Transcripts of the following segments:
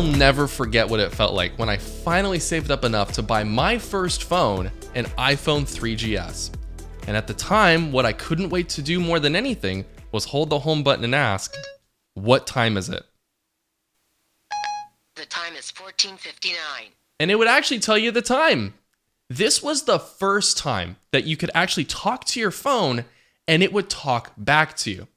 will never forget what it felt like when I finally saved up enough to buy my first phone, an iPhone 3GS. And at the time, what I couldn't wait to do more than anything was hold the home button and ask, what time is it? The time is 14:59. And it would actually tell you the time. This was the first time that you could actually talk to your phone and it would talk back to you.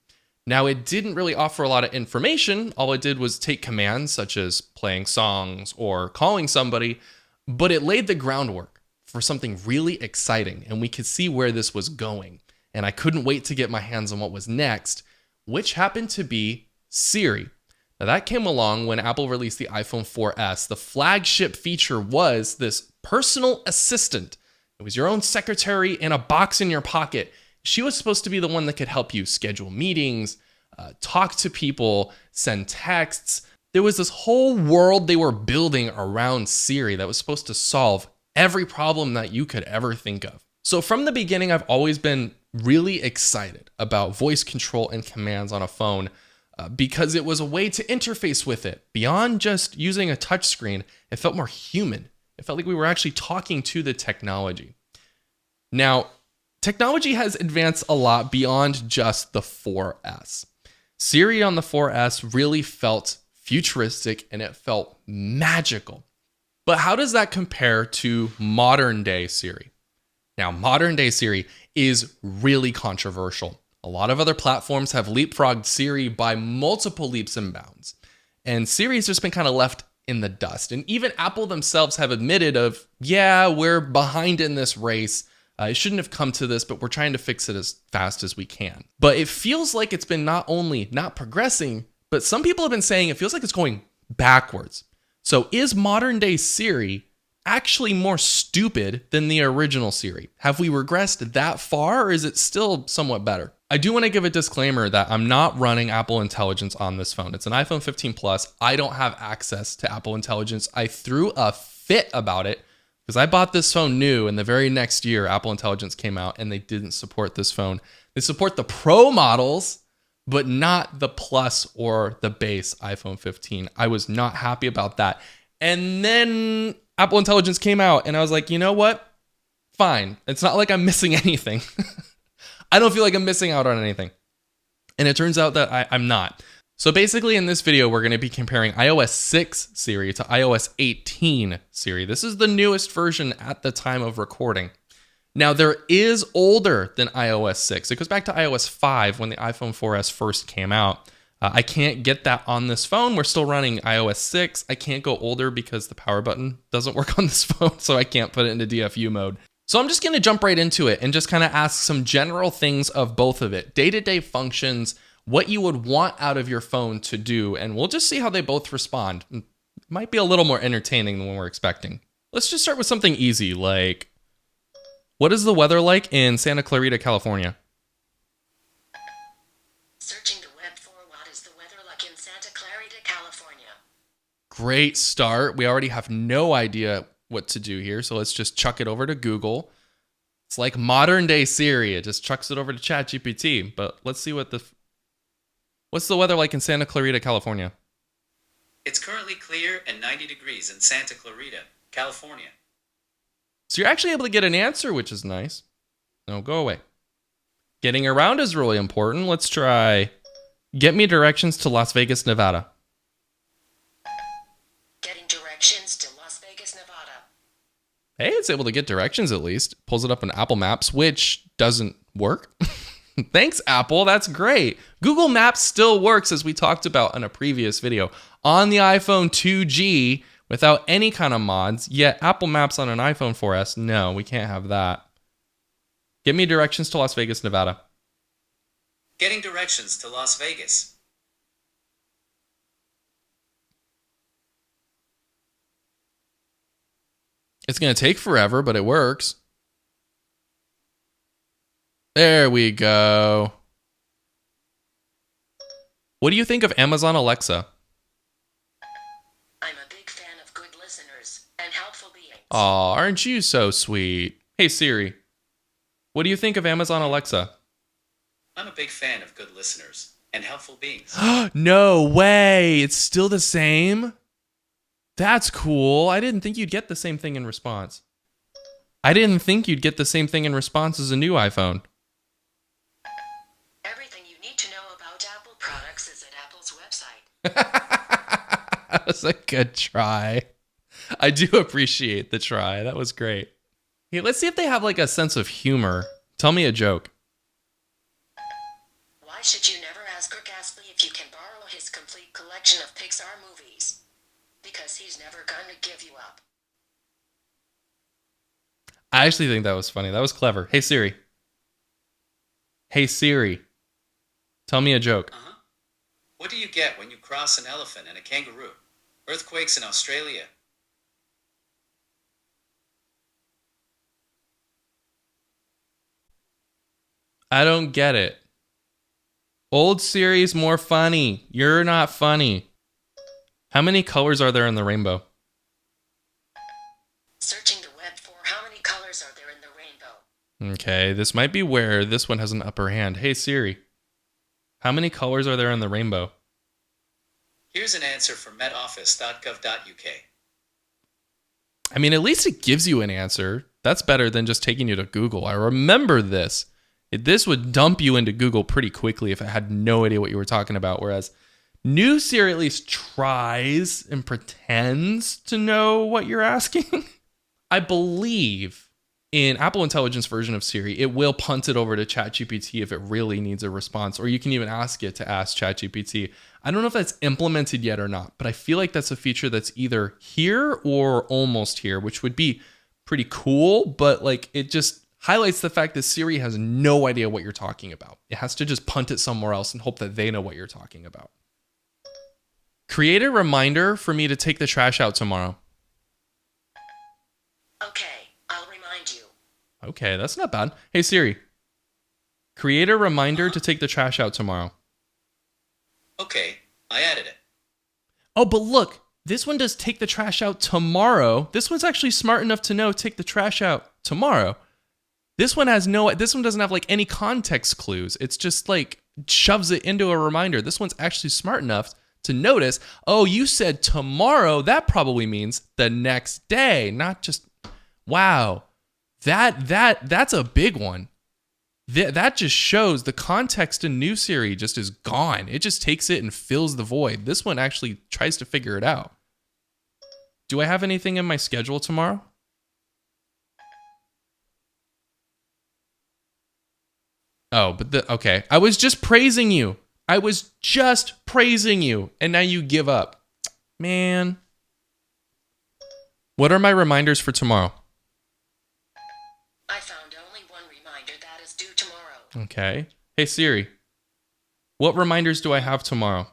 Now, it didn't really offer a lot of information. All it did was take commands such as playing songs or calling somebody, but it laid the groundwork for something really exciting, and we could see where this was going. And I couldn't wait to get my hands on what was next, which happened to be Siri. Now, that came along when Apple released the iPhone 4S. The flagship feature was this personal assistant. It was your own secretary in a box in your pocket. She was supposed to be the one that could help you schedule meetings, talk to people, send texts. There was this whole world they were building around Siri that was supposed to solve every problem that you could ever think of. So from the beginning, I've always been really excited about voice control and commands on a phone because it was a way to interface with it. Beyond just using a touchscreen, it felt more human. It felt like we were actually talking to the technology. Now, technology has advanced a lot beyond just the 4S. Siri on the 4S really felt futuristic and it felt magical. But how does that compare to modern day Siri? Now, modern day Siri is really controversial. A lot of other platforms have leapfrogged Siri by multiple leaps and bounds. And Siri's just been kind of left in the dust. And even Apple themselves have admitted of, yeah, we're behind in this race. It shouldn't have come to this, but we're trying to fix it as fast as we can. But it feels like it's been not only not progressing, but some people have been saying it feels like it's going backwards. So is modern day Siri actually more stupid than the original Siri? Have we regressed that far, or is it still somewhat better? I do want to give a disclaimer that I'm not running Apple Intelligence on this phone. It's an iPhone 15 Plus. I don't have access to Apple Intelligence. I threw a fit about it because I bought this phone new, and the very next year, Apple Intelligence came out, and they didn't support this phone. They support the Pro models, but not the Plus or the base iPhone 15. I was not happy about that. And then Apple Intelligence came out, and I was like, you know what? Fine. It's not like I'm missing anything. I don't feel like I'm missing out on anything. And it turns out that I'm not. So basically in this video, we're going to be comparing iOS 6 Siri to iOS 18 Siri. This is the newest version at the time of recording. Now, there is older than iOS 6. It goes back to iOS 5 when the iPhone 4S first came out. I can't get that on this phone. We're still running iOS 6. I can't go older because the power button doesn't work on this phone, so I can't put it into DFU mode. So I'm just going to jump right into it and just kind of ask some general things of both of it. Day-to-day functions, what you would want out of your phone to do, and we'll just see how they both respond. It might be a little more entertaining than we're expecting. Let's just start with something easy, like, what is the weather like in Santa Clarita, California? Searching the web for what is the weather like in Santa Clarita, California. Great start. We already have no idea what to do here, so let's just chuck it over to Google. It's like modern day Siri. It just chucks it over to ChatGPT. But let's see what's the weather like in Santa Clarita, California? It's currently clear and 90 degrees in Santa Clarita, California. So you're actually able to get an answer, which is nice. No, go away. Getting around is really important. Let's try, get me directions to Las Vegas, Nevada. Getting directions to Las Vegas, Nevada. Hey, it's able to get directions at least. Pulls it up in Apple Maps, which doesn't work. Thanks, Apple. That's great. Google Maps still works, as we talked about in a previous video, on the iPhone 2G without any kind of mods, yet Apple Maps on an iPhone 4S, no, we can't have that. Give me directions to Las Vegas, Nevada. Getting directions to Las Vegas. It's going to take forever, but it works. There we go. What do you think of Amazon Alexa? I'm a big fan of good listeners and helpful beings. Aw, aren't you so sweet? Hey Siri, what do you think of Amazon Alexa? I'm a big fan of good listeners and helpful beings. No way! It's still the same? That's cool. I didn't think you'd get the same thing in response. I didn't think you'd get the same thing in response as a new iPhone. Everything you need to know about Apple products is at Apple's website. That was a good try. I do appreciate the try. That was great. Hey, let's see if they have like a sense of humor. Tell me a joke. Why should you never ask Rick Astley if you can borrow his complete collection of Pixar movies? Because he's never gonna give you up. I actually think that was funny. That was clever. Hey Siri. Hey Siri. Tell me a joke. Uh-huh. What do you get when you cross an elephant and a kangaroo? Earthquakes in Australia. I don't get it. Old Siri's more funny. You're not funny. How many colors are there in the rainbow? Searching the web for how many colors are there in the rainbow. Okay, this might be where this one has an upper hand. Hey Siri. How many colors are there in the rainbow? Here's an answer from metoffice.gov.uk. I mean, at least it gives you an answer. That's better than just taking you to Google. I remember this. This would dump you into Google pretty quickly if it had no idea what you were talking about. Whereas new Siri at least tries and pretends to know what you're asking. I believe in Apple Intelligence version of Siri, it will punt it over to ChatGPT if it really needs a response, or you can even ask it to ask ChatGPT. I don't know if that's implemented yet or not, but I feel like that's a feature that's either here or almost here, which would be pretty cool, but like it just highlights the fact that Siri has no idea what you're talking about. It has to just punt it somewhere else and hope that they know what you're talking about. Create a reminder for me to take the trash out tomorrow. Okay, I'll remind you. Okay, that's not bad. Hey Siri, create a reminder to take the trash out tomorrow. Okay, I added it. Oh, but look, this one does take the trash out tomorrow. This one's actually smart enough to know take the trash out tomorrow. This one doesn't have like any context clues. It's just like shoves it into a reminder. This one's actually smart enough to notice, oh, you said tomorrow. That probably means the next day, not just, wow. That's a big one. That just shows the context in new Siri just is gone. It just takes it and fills the void. This one actually tries to figure it out. Do I have anything in my schedule tomorrow? Oh, but okay. I was just praising you. And now you give up. Man. What are my reminders for tomorrow? I found only one reminder that is due tomorrow. Okay. Hey Siri. What reminders do I have tomorrow?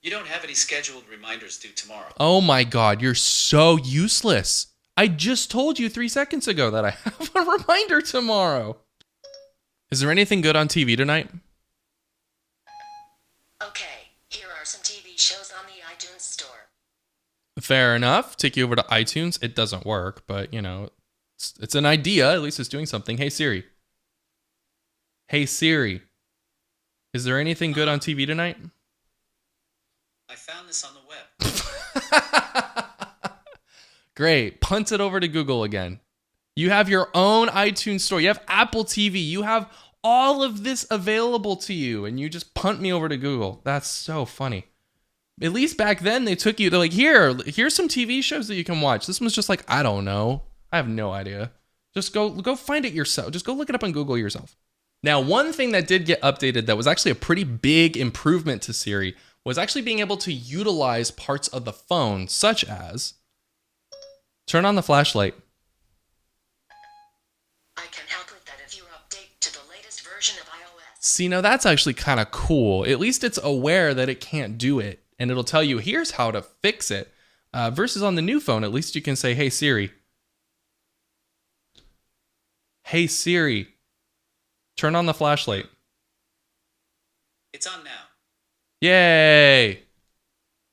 You don't have any scheduled reminders due tomorrow. Oh my God, you're so useless. I just told you 3 seconds ago that I have a reminder tomorrow. Is there anything good on TV tonight? Okay, here are some TV shows on the iTunes store. Fair enough. Take you over to iTunes. It doesn't work, but you know, it's an idea. At least it's doing something. Hey Siri. Hey Siri. Is there anything good on TV tonight? I found this on the web. Great. Punt it over to Google again. You have your own iTunes store. You have Apple TV. You have all of this available to you, and you just punt me over to Google. That's so funny. At least back then, they're like, here's some TV shows that you can watch. This one's just like, I don't know. I have no idea. Just go find it yourself. Just go look it up on Google yourself. Now, one thing that did get updated that was actually a pretty big improvement to Siri was actually being able to utilize parts of the phone, such as turn on the flashlight. I can help with that if you update to the latest version of iOS. See, now that's actually kind of cool. At least it's aware that it can't do it, and it'll tell you, here's how to fix it. Versus on the new phone, at least you can say, hey Siri. Hey Siri, turn on the flashlight. It's on now. Yay!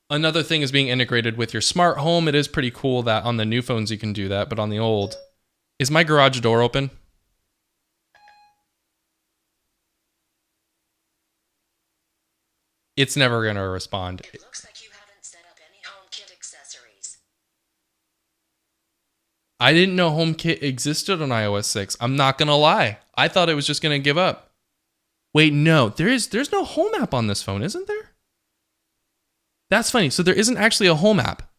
Another thing is being integrated with your smart home. It is pretty cool that on the new phones you can do that, but on the old... Is my garage door open? It's never going to respond. It looks like you haven't set up any HomeKit accessories. I didn't know HomeKit existed on iOS 6. I'm not going to lie. I thought it was just going to give up. Wait, no. There's no home app on this phone, isn't there? That's funny. So there isn't actually a home app.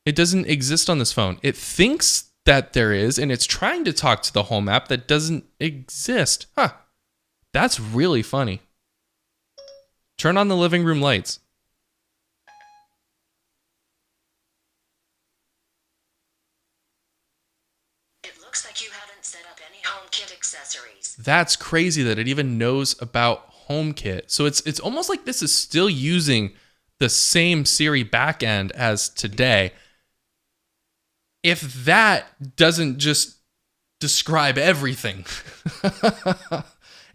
It doesn't exist on this phone. It thinks that there is, and it's trying to talk to the home app that doesn't exist. Huh. That's really funny. Turn on the living room lights. It looks like you haven't set up any HomeKit accessories. That's crazy that it even knows about HomeKit. So it's almost like this is still using the same Siri backend as today. If that doesn't just describe everything,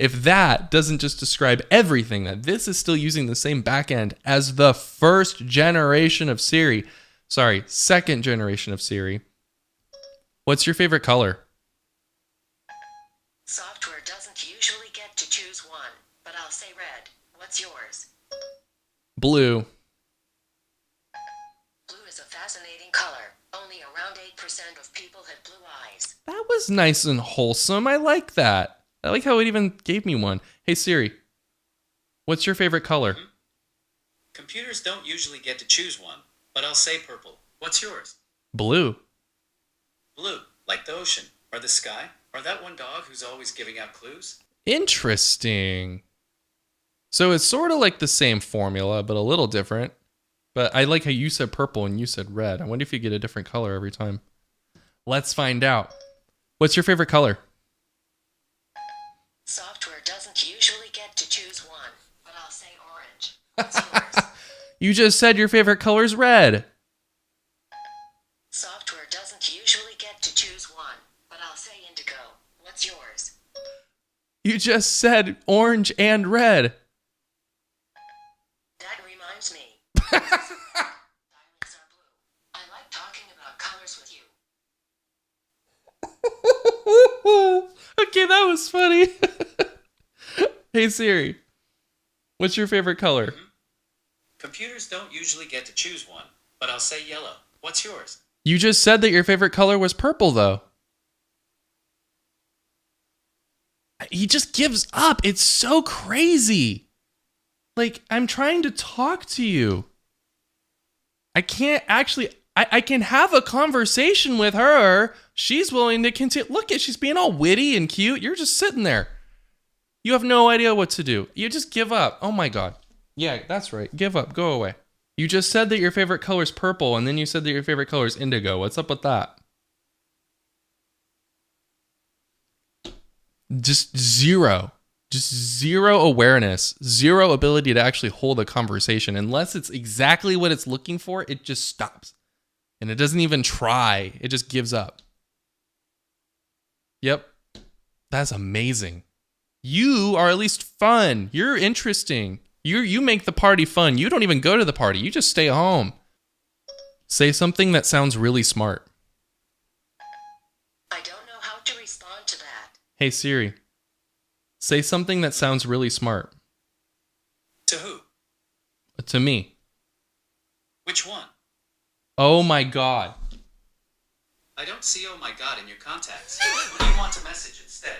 if that doesn't just describe everything, that this is still using the same backend as the first generation of Siri. Sorry, second generation of Siri. What's your favorite color? Software doesn't usually get to choose one, but I'll say red. What's yours? Blue. Blue is a fascinating color. Only around 8% of people have blue eyes. That was nice and wholesome. I like that. I like how it even gave me one. Hey Siri, what's your favorite color? Computers don't usually get to choose one, but I'll say purple. What's yours? Blue. Blue, like the ocean, or the sky, or that one dog who's always giving out clues. Interesting. So it's sort of like the same formula, but a little different. But I like how you said purple and you said red. I wonder if you get a different color every time. Let's find out. What's your favorite color? Software doesn't usually get to choose one, but I'll say orange. What's yours? You just said your favorite color is red. Software doesn't usually get to choose one, but I'll say indigo. What's yours? You just said orange and red. That reminds me. Diamonds are blue. I like talking about colors with you. Okay, that was funny. Hey Siri, what's your favorite color? Computers don't usually get to choose one, but I'll say yellow. What's yours? You just said that your favorite color was purple, though. He just gives up. It's so crazy. Like, I'm trying to talk to you. I can't actually... I can have a conversation with her. She's willing to continue. Look at, she's being all witty and cute. You're just sitting there. You have no idea what to do. You just give up. Oh my God. Yeah, that's right. Give up. Go away. You just said that your favorite color is purple, and then you said that your favorite color is indigo. What's up with that? Just zero awareness, zero ability to actually hold a conversation. Unless it's exactly what it's looking for, it just stops. And it doesn't even try. It just gives up. Yep. That's amazing. You are at least fun. You're interesting. You make the party fun. You don't even go to the party. You just stay home. Say something that sounds really smart. I don't know how to respond to that. Hey Siri, say something that sounds really smart. To who? To me. Which one? Oh my God. I don't see oh my God in your contacts. What do you want to message instead?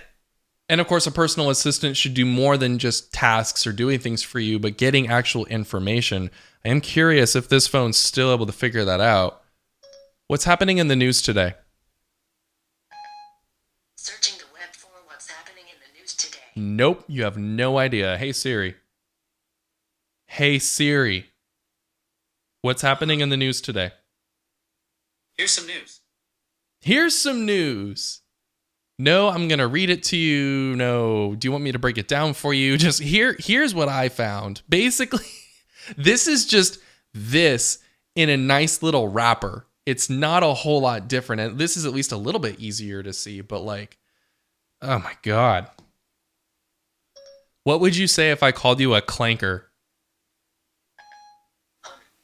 And of course, a personal assistant should do more than just tasks or doing things for you, but getting actual information. I am curious if this phone's still able to figure that out. What's happening in the news today? Searching the web for what's happening in the news today. Nope, you have no idea. Hey Siri. Hey Siri. What's happening in the news today? Here's some news. Here's some news. No, I'm going to read it to you. No, do you want me to break it down for you? Just here's what I found. Basically, this is just this in a nice little wrapper. It's not a whole lot different. And this is at least a little bit easier to see, but like, oh my God. What would you say if I called you a clanker?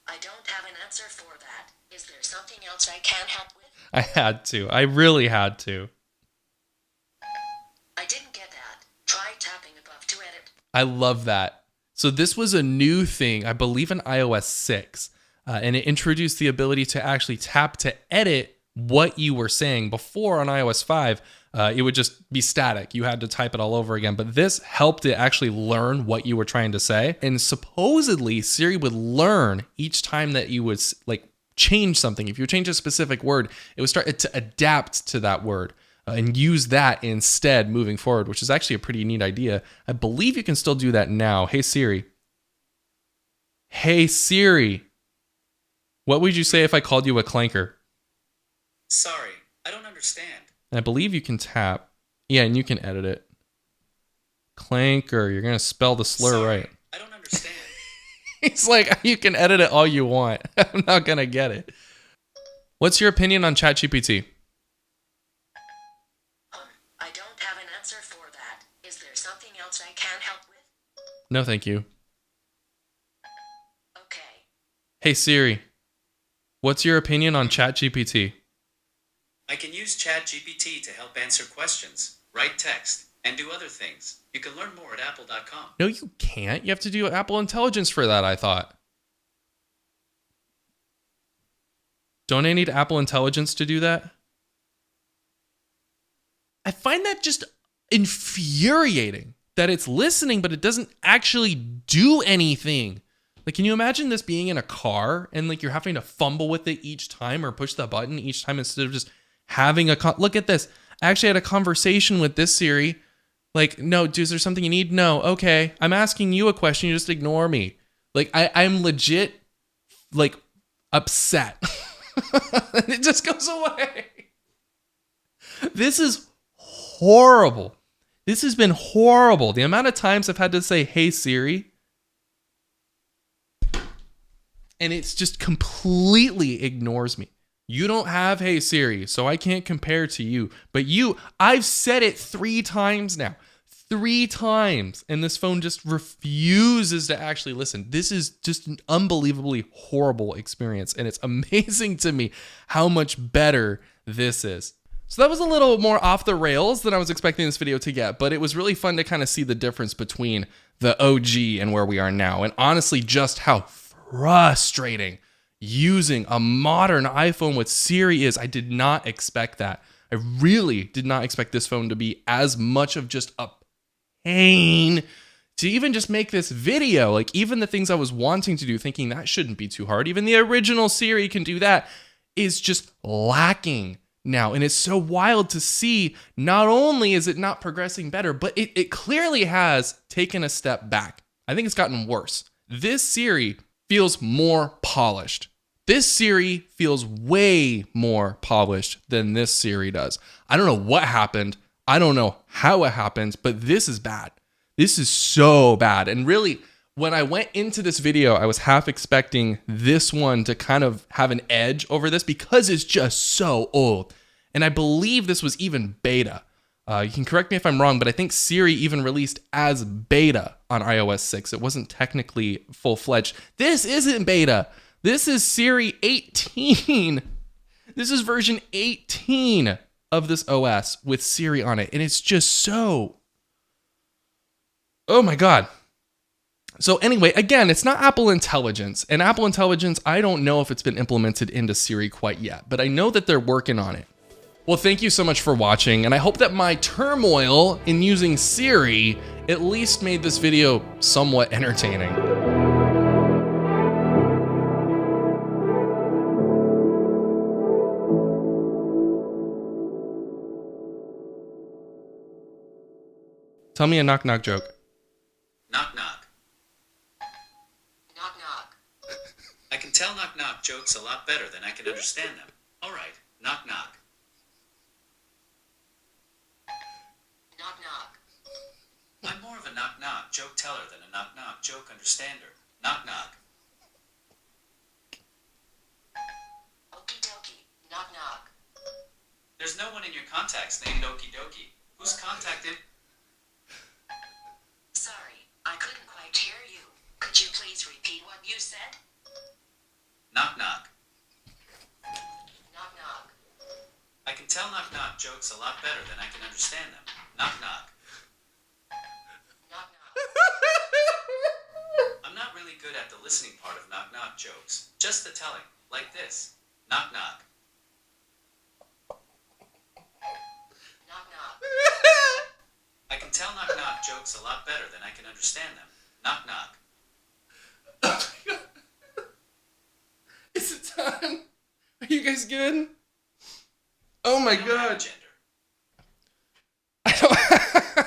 I don't have an answer for that. Is there something else I can help with? I had to. I really had to. I didn't get that. Try tapping above to edit. I love that. So this was a new thing, I believe in iOS 6, and it introduced the ability to actually tap to edit what you were saying. Before on iOS 5, it would just be static. You had to type it all over again. But this helped it actually learn what you were trying to say. And supposedly Siri would learn each time that you would like change something. If you change a specific word, it would start to adapt to that word and use that instead moving forward, which is actually a pretty neat idea. I believe you can still do that now. Hey Siri. Hey Siri. What would you say if I called you a clanker? Sorry, I don't understand. And I believe you can tap. Yeah, and you can edit it. Clanker. You're going to spell the slur Sorry, right. I don't understand. It's like, you can edit it all you want. I'm not going to get it. What's your opinion on ChatGPT? I don't have an answer for that. Is there something else I can help with? No, thank you. Okay. Hey Siri. What's your opinion on ChatGPT? I can use ChatGPT to help answer questions, write text, and do other things. You can learn more at apple.com. No, you can't. You have to do Apple Intelligence for that, I thought. Don't I need Apple Intelligence to do that? I find that just infuriating that it's listening, but it doesn't actually do anything. Like, can you imagine this being in a car and like you're having to fumble with it each time or push the button each time instead of just having a look at this. I actually had a conversation with this Siri. Like, no, dude, is there something you need? No. Okay. I'm asking you a question. You just ignore me. Like, I'm legit, like, upset. And it just goes away. This is horrible. This has been horrible. The amount of times I've had to say, hey, Siri. And it's just completely ignores me. You don't have Hey Siri, so I can't compare to you. But I've said it 3 times now. 3 times. And this phone just refuses to actually listen. This is just an unbelievably horrible experience. And it's amazing to me how much better this is. So that was a little more off the rails than I was expecting this video to get. But it was really fun to kind of see the difference between the OG and where we are now. And honestly, just how frustrating using a modern iPhone with Siri is. I did not expect that. I really did not expect this phone to be as much of just a pain to even just make this video. Like, even the things I was wanting to do, thinking that shouldn't be too hard, even the original Siri can do that, is just lacking now. And it's so wild to see, not only is it not progressing better, but it clearly has taken a step back. I think it's gotten worse. This Siri feels more polished. This Siri feels way more polished than this Siri does. I don't know what happened. I don't know how it happened, but this is bad. This is so bad. And really, when I went into this video, I was half expecting this one to kind of have an edge over this because it's just so old. And I believe this was even beta. You can correct me if I'm wrong, but I think Siri even released as beta on iOS 6. It wasn't technically full-fledged. This isn't beta. This is Siri 18. This is version 18 of this OS with Siri on it. And it's just so... oh my God. So anyway, again, it's not Apple Intelligence. And Apple Intelligence, I don't know if it's been implemented into Siri quite yet, but I know that they're working on it. Well, thank you so much for watching, and I hope that my turmoil in using Siri at least made this video somewhat entertaining. Tell me a knock-knock joke. Knock knock. Knock knock. I can tell knock knock jokes a lot better than I can understand them. All right, knock knock. Knock knock. I'm more of a knock knock joke teller than a knock knock joke understander. Knock knock. Okie dokie. Knock knock. There's no one in your contacts named Okie Dokie. Whose contact in... Sorry, I couldn't quite hear you. Could you please repeat what you said? Knock knock. Knock knock. I can tell knock knock jokes a lot better than I can understand them. Knock knock. Knock knock. I'm not really good at the listening part of knock knock jokes. Just the telling, like this. Knock knock. tell knock knock jokes a lot better than I can understand them. Knock knock. Oh my god. Is it time? Are you guys good? Oh my I don't have god. gender. I don't